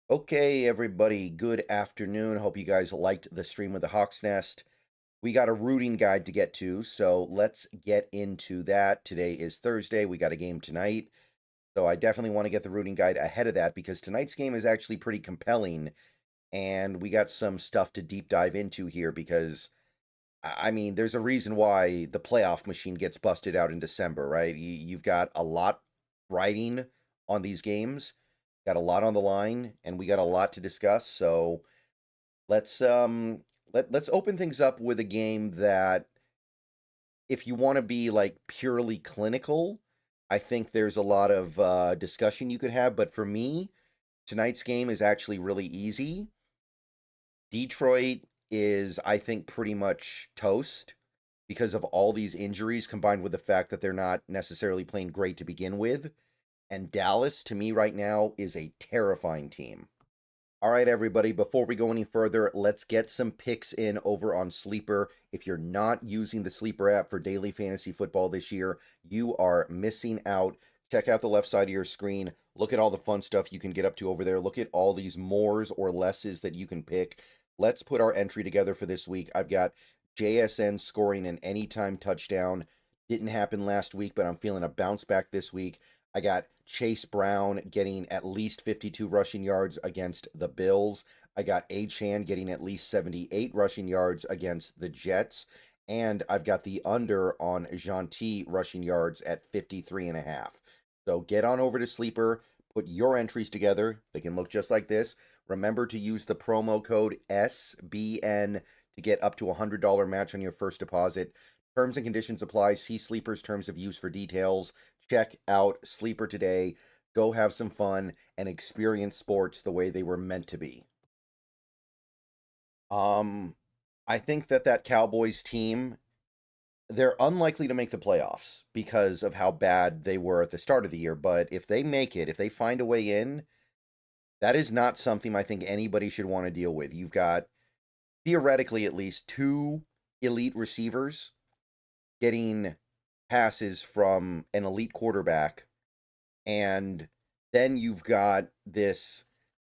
Okay, everybody, good afternoon. Hope you guys liked the stream with the Hawk's Nest. We got a rooting guide to get to, so let's get into that. Today is Thursday. We got a game tonight. So I definitely want to get the rooting guide ahead of that because tonight's game is actually pretty compelling, and we got some stuff to deep dive into here because I mean, there's a reason why the playoff machine gets busted out in December, right? You've got a lot riding on these games, got a lot on the line, and we got a lot to discuss. So let's let's open things up with a game that, if you want to be like purely clinical, I think there's a lot of discussion you could have. But for me, tonight's game is actually really easy. Detroit is, I think, pretty much toast because of all these injuries combined with the fact that they're not necessarily playing great to begin with. And Dallas, to me, right now, is a terrifying team. All right, everybody, before we go any further, let's get some picks in over on Sleeper. If you're not using the Sleeper app for daily fantasy football this year, you are missing out. Check out the left side of your screen. Look at all the fun stuff you can get up to over there. Look at all these mores or lesses that you can pick. Let's put our entry together for this week. I've got JSN scoring an anytime touchdown. Didn't happen last week, but I'm feeling a bounce back this week. I got Chase Brown getting at least 52 rushing yards against the Bills. I got Achane getting at least 78 rushing yards against the Jets. And I've got the under on Gentil rushing yards at 53.5. So get on over to Sleeper, put your entries together. They can look just like this. Remember to use the promo code SBN to get up to a $100 match on your first deposit. Terms and conditions apply. See Sleeper's terms of use for details. Check out Sleeper today. Go have some fun and experience sports the way they were meant to be. Um, I think that Cowboys team, they're unlikely to make the playoffs because of how bad they were at the start of the year. But if they make it, if they find a way in, that is not something I think anybody should want to deal with. You've got, theoretically at least, two elite receivers getting passes from an elite quarterback, and then you've got this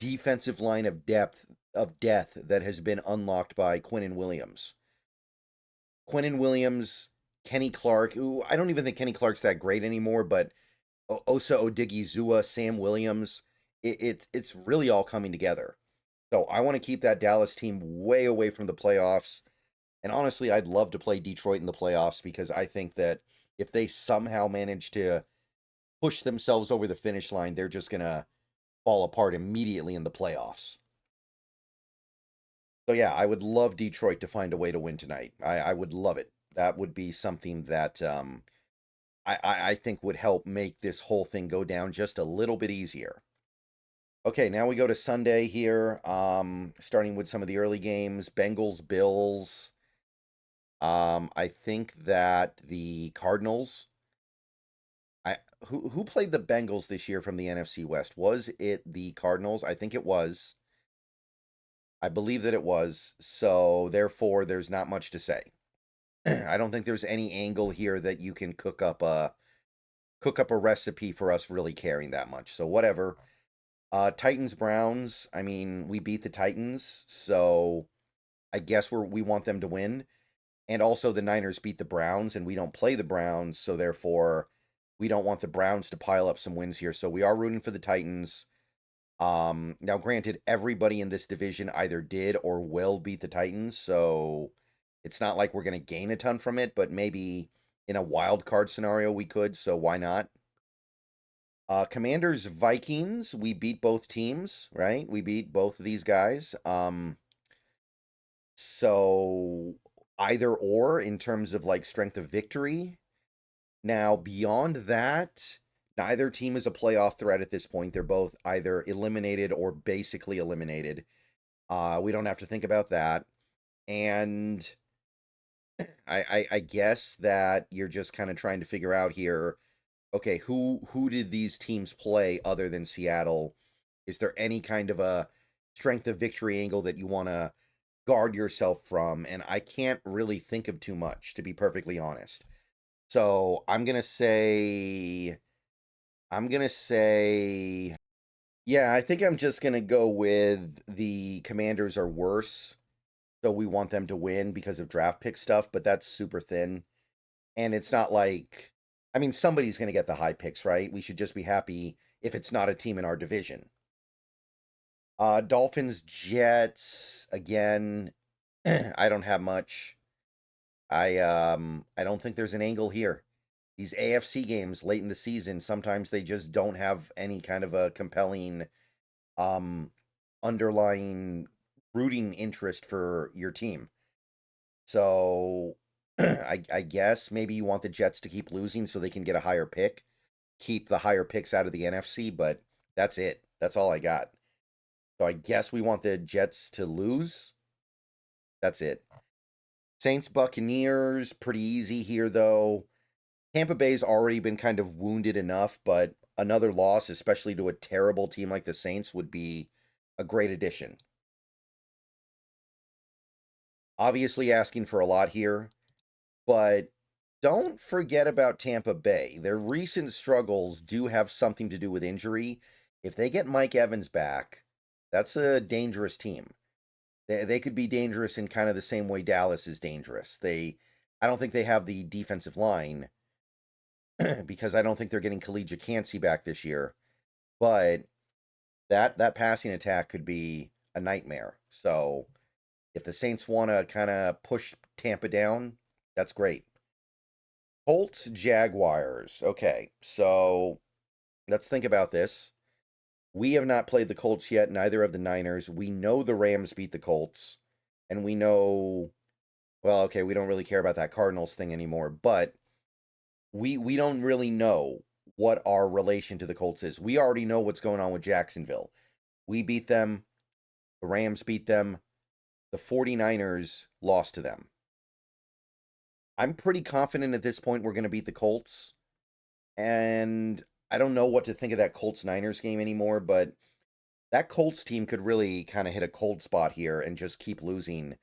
defensive line of death that has been unlocked by Quinnen Williams. Quinnen Williams, Kenny Clark, who I don't even think Kenny Clark's that great anymore, but Osa Odigizua, Sam Williams, it's really all coming together. So I want to keep that Dallas team way away from the playoffs. And honestly, I'd love to play Detroit in the playoffs because I think that if they somehow manage to push themselves over the finish line, they're just going to fall apart immediately in the playoffs. So yeah, I would love Detroit to find a way to win tonight. I would love it. That would be something that I think would help make this whole thing go down just a little bit easier. Okay, now we go to Sunday here. Starting with some of the early games. Bengals, Bills. I think that the Cardinals. Who played the Bengals this year from the NFC West? Was it the Cardinals? I think it was. I believe that it was. So therefore, there's not much to say. I don't think there's any angle here that you can cook up a recipe for us really caring that much. So whatever. Titans Browns. I mean, we beat the Titans, so I guess we want them to win. And also the Niners beat the Browns, and we don't play the Browns, so therefore we don't want the Browns to pile up some wins here. So we are rooting for the Titans. Now granted, everybody in this division either did or will beat the Titans, so it's not like we're going to gain a ton from it, but maybe in a wild card scenario we could, so why not? Commanders Vikings, we beat both teams, right? We beat both of these guys. So either or in terms of like strength of victory. Now, beyond that, neither team is a playoff threat at this point. They're both either eliminated or basically eliminated. We don't have to think about that. And I guess that you're just kind of trying to figure out here, okay, who did these teams play other than Seattle? Is there any kind of a strength of victory angle that you want to guard yourself from? And I can't really think of too much, to be perfectly honest. So I'm gonna say Yeah, I think I'm just gonna go with the Commanders are worse, so we want them to win because of draft pick stuff, but that's super thin. And it's not like, I mean, somebody's gonna get the high picks, right? We should just be happy if it's not a team in our division. Dolphins, Jets, again, I don't have much. I don't think there's an angle here. These AFC games late in the season, sometimes they just don't have any kind of a compelling um underlying rooting interest for your team. So I guess maybe you want the Jets to keep losing so they can get a higher pick, keep the higher picks out of the NFC, but that's it. That's all I got. So I guess we want the Jets to lose. That's it. Saints Buccaneers, pretty easy here though. Tampa Bay's already been kind of wounded enough, but another loss, especially to a terrible team like the Saints, would be a great addition. Obviously asking for a lot here, but don't forget about Tampa Bay. Their recent struggles do have something to do with injury. If they get Mike Evans back, that's a dangerous team. They could be dangerous in kind of the same way Dallas is dangerous. I don't think they have the defensive line because I don't think they're getting Khalid Cansey back this year. But that passing attack could be a nightmare. So if the Saints want to kind of push Tampa down, that's great. Colts, Jaguars. Okay, so let's think about this. We have not played the Colts yet, neither of the Niners. We know the Rams beat the Colts, and we know, well, okay, we don't really care about that Cardinals thing anymore, but we don't really know what our relation to the Colts is. We already know what's going on with Jacksonville. We beat them, the Rams beat them, the 49ers lost to them. I'm pretty confident at this point we're going to beat the Colts. And I don't know what to think of that Colts Niners game anymore, but that Colts team could really kind of hit a cold spot here and just keep losing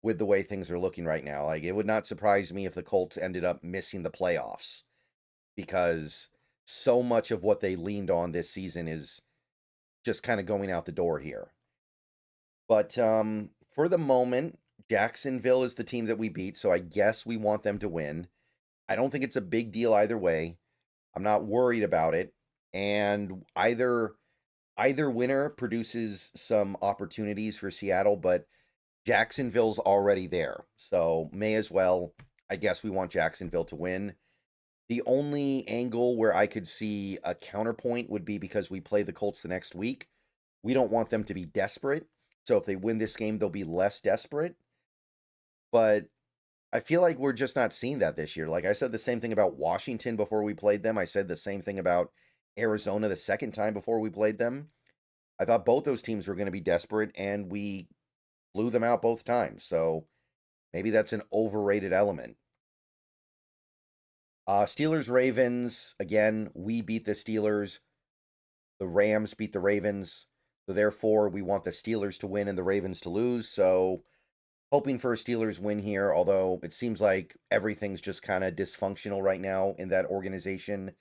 with the way things are looking right now. Like, it would not surprise me if the Colts ended up missing the playoffs because so much of what they leaned on this season is just kind of going out the door here. But for the moment, Jacksonville is the team that we beat, so I guess we want them to win. I don't think it's a big deal either way. I'm not worried about it. And either winner produces some opportunities for Seattle, but Jacksonville's already there. So may as well. I guess we want Jacksonville to win. The only angle where I could see a counterpoint would be because we play the Colts the next week. We don't want them to be desperate. So if they win this game, they'll be less desperate. But I feel like we're just not seeing that this year. Like I said the same thing about Washington before we played them. I said the same thing about Arizona the second time before we played them. I thought both those teams were going to be desperate, and we blew them out both times. So maybe that's an overrated element. Steelers Ravens, again, we beat the Steelers. The Rams beat the Ravens. So therefore, we want the Steelers to win and the Ravens to lose. So hoping for a Steelers win here, although it seems like everything's just kind of dysfunctional right now in that organization.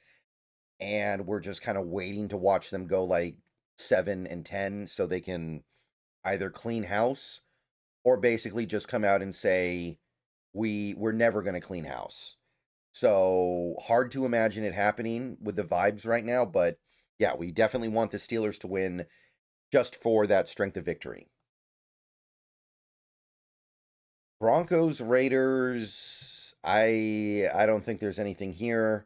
And we're just kind of waiting to watch them go like 7-10 so they can either clean house or basically just come out and say we're never going to clean house. So hard to imagine it happening with the vibes right now, but yeah, we definitely want the Steelers to win just for that strength of victory. Broncos Raiders, I don't think there's anything here.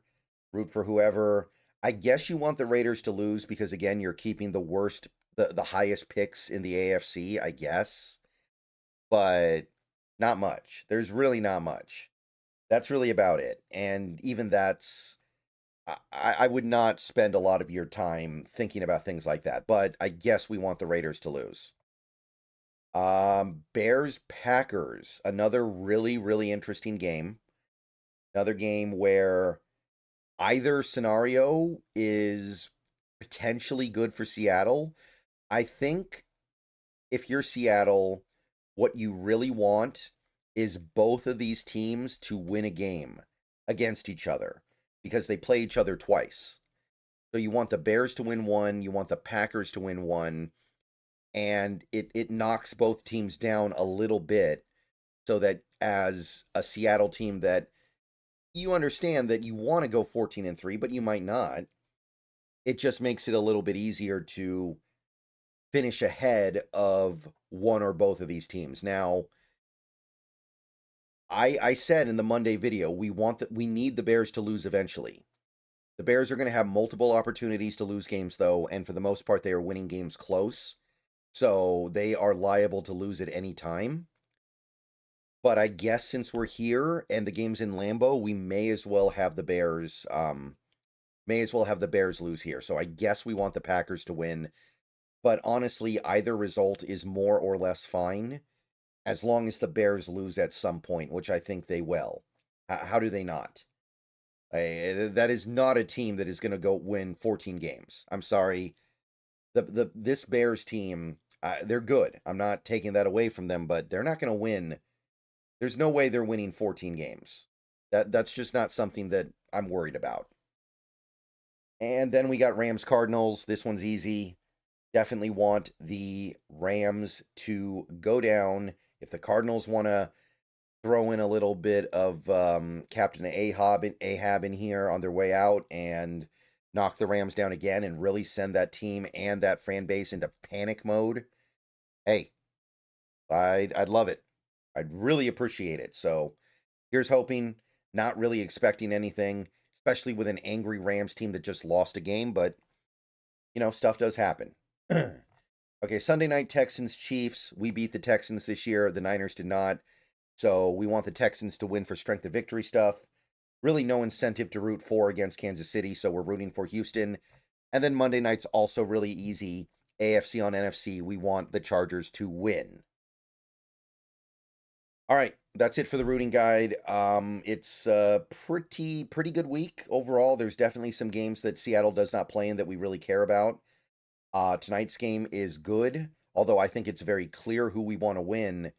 Root for whoever. I guess you want the Raiders to lose because again, you're keeping the highest picks in the AFC, I guess. But not much. There's really not much. That's really about it. And even that's I would not spend a lot of your time thinking about things like that. But I guess we want the Raiders to lose. Bears Packers, another really, really interesting game. Another game where either scenario is potentially good for Seattle. I think if you're Seattle, what you really want is both of these teams to win a game against each other because they play each other twice. So you want the Bears to win one, you want the Packers to win one, and it knocks both teams down a little bit so that as a Seattle team that you understand that you want to go 14-3, but you might not. It just makes it a little bit easier to finish ahead of one or both of these teams. Now, I said in the Monday video, we need the Bears to lose eventually. The Bears are going to have multiple opportunities to lose games though, and for the most part they are winning games close. So they are liable to lose at any time. But I guess since we're here and the game's in Lambeau, we may as well have the Bears lose here. So I guess we want the Packers to win. But honestly, either result is more or less fine as long as the Bears lose at some point, which I think they will. How do they not? That is not a team that is going to go win 14 games. I'm sorry. This Bears team, they're good. I'm not taking that away from them, but they're not going to win. There's no way they're winning 14 games. That's just not something that I'm worried about. And then we got Rams Cardinals. This one's easy. Definitely want the Rams to go down. If the Cardinals want to throw in a little bit of Captain Ahab in here on their way out and knock the Rams down again and really send that team and that fan base into panic mode, hey, I'd love it. I'd really appreciate it. So here's hoping, not really expecting anything, especially with an angry Rams team that just lost a game, but stuff does happen. Okay, Sunday night Texans Chiefs. We beat the Texans this year. The Niners did not. So we want the Texans to win for strength of victory stuff. Really no incentive to root for against Kansas City, so we're rooting for Houston. And then Monday night's also really easy. AFC on NFC. We want the Chargers to win. All right, that's it for the rooting guide. It's a pretty good week overall. There's definitely some games that Seattle does not play in that we really care about. Tonight's game is good, although I think it's very clear who we want to win.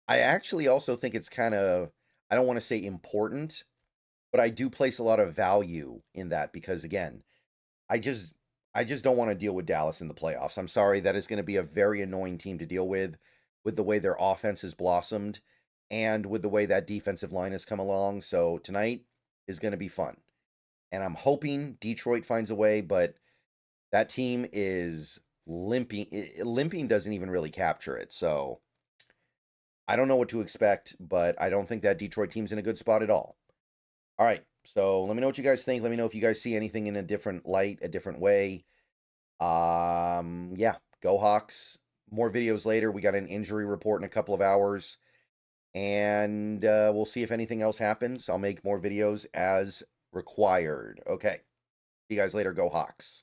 I actually also think it's kind of, I don't want to say important, but I do place a lot of value in that because again, I just don't want to deal with Dallas in the playoffs. I'm sorry, that is going to be a very annoying team to deal with the way their offense has blossomed and with the way that defensive line has come along. So tonight is going to be fun. And I'm hoping Detroit finds a way, but that team is limping. Limping doesn't even really capture it. So I don't know what to expect, but I don't think that Detroit team's in a good spot at all. All right. So let me know what you guys think. Let me know if you guys see anything in a different light, a different way. Yeah, go Hawks. More videos later. We got an injury report in a couple of hours. And we'll see if anything else happens. I'll make more videos as required. Okay. See you guys later. Go Hawks.